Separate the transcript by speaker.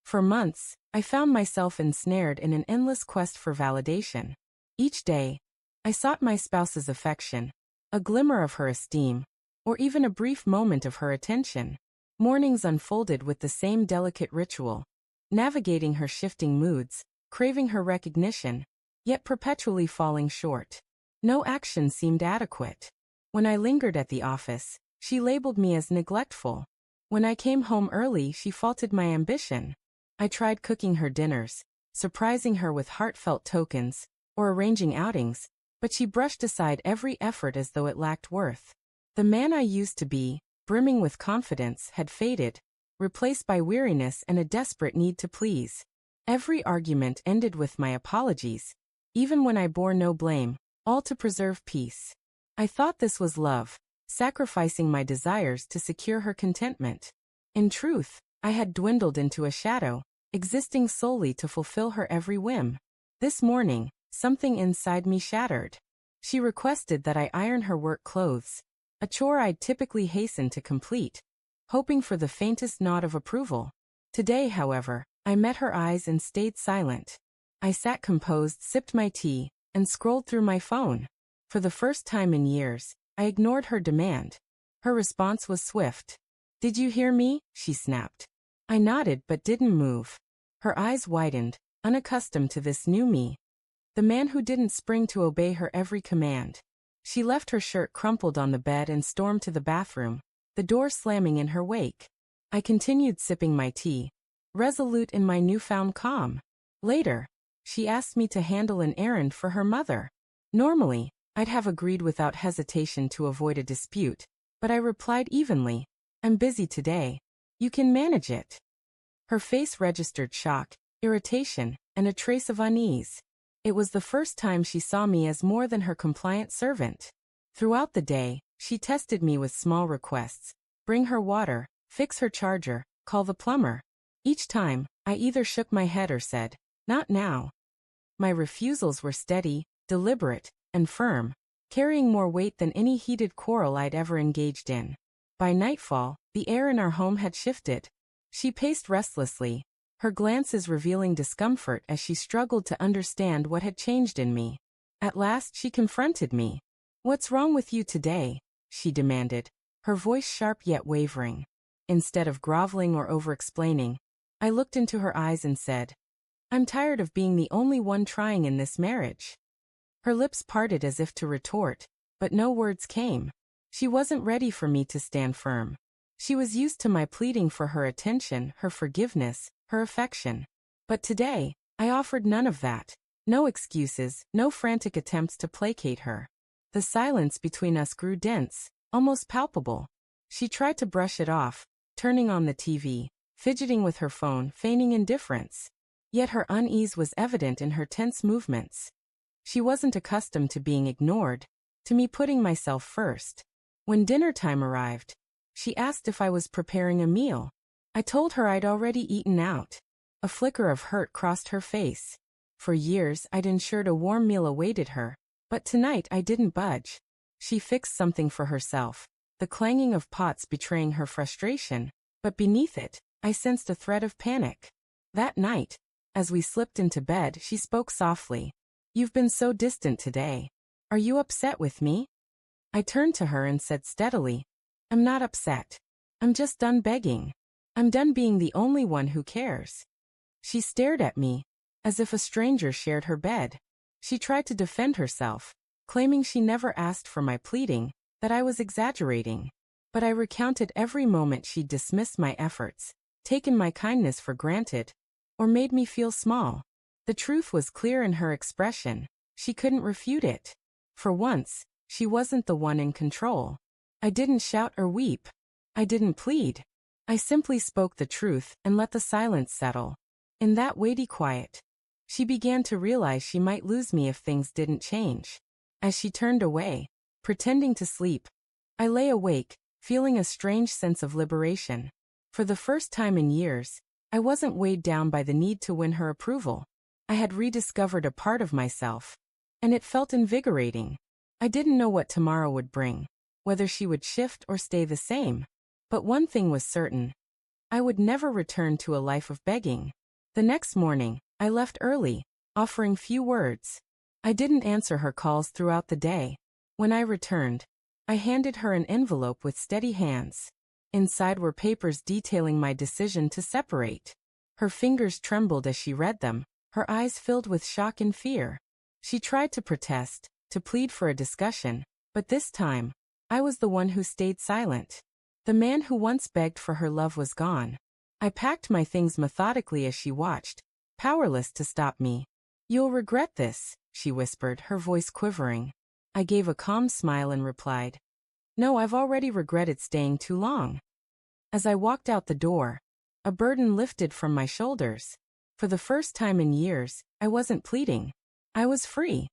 Speaker 1: For months, I found myself ensnared in an endless quest for validation. Each day, I sought my spouse's affection, a glimmer of her esteem, or even a brief moment of her attention. Mornings unfolded with the same delicate ritual, navigating her shifting moods, craving her recognition, yet perpetually falling short. No action seemed adequate. When I lingered at the office, she labeled me as neglectful. When I came home early, she faulted my ambition. I tried cooking her dinners, surprising her with heartfelt tokens, or arranging outings, but she brushed aside every effort as though it lacked worth. The man I used to be, brimming with confidence, had faded, replaced by weariness and a desperate need to please. Every argument ended with my apologies, even when I bore no blame, all to preserve peace. I thought this was love, sacrificing my desires to secure her contentment. In truth, I had dwindled into a shadow, existing solely to fulfill her every whim. This morning, something inside me shattered. She requested that I iron her work clothes, a chore I'd typically hasten to complete, hoping for the faintest nod of approval. Today, however, I met her eyes and stayed silent. I sat composed, sipped my tea, and scrolled through my phone. For the first time in years, I ignored her demand. Her response was swift. "Did you hear me?" she snapped. I nodded but didn't move. Her eyes widened, unaccustomed to this new me. The man who didn't spring to obey her every command. She left her shirt crumpled on the bed and stormed to the bathroom, the door slamming in her wake. I continued sipping my tea, resolute in my newfound calm. Later, she asked me to handle an errand for her mother. Normally, I'd have agreed without hesitation to avoid a dispute, but I replied evenly, "I'm busy today. You can manage it." Her face registered shock, irritation, and a trace of unease. It was the first time she saw me as more than her compliant servant. Throughout the day, she tested me with small requests: bring her water, fix her charger, call the plumber. Each time, I either shook my head or said, "Not now." My refusals were steady, deliberate, and firm, carrying more weight than any heated quarrel I'd ever engaged in. By nightfall, the air in our home had shifted. She paced restlessly, her glances revealing discomfort as she struggled to understand what had changed in me. At last she confronted me. "What's wrong with you today?" she demanded, her voice sharp yet wavering. Instead of groveling or over-explaining, I looked into her eyes and said, "I'm tired of being the only one trying in this marriage." Her lips parted as if to retort, but no words came. She wasn't ready for me to stand firm. She was used to my pleading for her attention, her forgiveness, her affection. But today, I offered none of that. No excuses, no frantic attempts to placate her. The silence between us grew dense, almost palpable. She tried to brush it off, turning on the TV, fidgeting with her phone, feigning indifference. Yet her unease was evident in her tense movements. She wasn't accustomed to being ignored, to me putting myself first. When dinner time arrived, she asked if I was preparing a meal. I told her I'd already eaten out. A flicker of hurt crossed her face. For years, I'd ensured a warm meal awaited her, but tonight I didn't budge. She fixed something for herself, the clanging of pots betraying her frustration, but beneath it, I sensed a thread of panic. That night, as we slipped into bed, she spoke softly. "You've been so distant today. Are you upset with me?" I turned to her and said steadily, "I'm not upset. I'm just done begging. I'm done being the only one who cares." She stared at me, as if a stranger shared her bed. She tried to defend herself, claiming she never asked for my pleading, that I was exaggerating. But I recounted every moment she'd dismissed my efforts, taken my kindness for granted, or made me feel small. The truth was clear in her expression. She couldn't refute it. For once, she wasn't the one in control. I didn't shout or weep. I didn't plead. I simply spoke the truth and let the silence settle. In that weighty quiet, she began to realize she might lose me if things didn't change. As she turned away, pretending to sleep, I lay awake, feeling a strange sense of liberation. For the first time in years, I wasn't weighed down by the need to win her approval. I had rediscovered a part of myself, and it felt invigorating. I didn't know what tomorrow would bring, whether she would shift or stay the same. But one thing was certain. I would never return to a life of begging. The next morning, I left early, offering few words. I didn't answer her calls throughout the day. When I returned, I handed her an envelope with steady hands. Inside were papers detailing my decision to separate. Her fingers trembled as she read them, her eyes filled with shock and fear. She tried to protest, to plead for a discussion, but this time, I was the one who stayed silent. The man who once begged for her love was gone. I packed my things methodically as she watched, powerless to stop me. "You'll regret this," she whispered, her voice quivering. I gave a calm smile and replied, "No, I've already regretted staying too long." As I walked out the door, a burden lifted from my shoulders. For the first time in years, I wasn't pleading. I was free.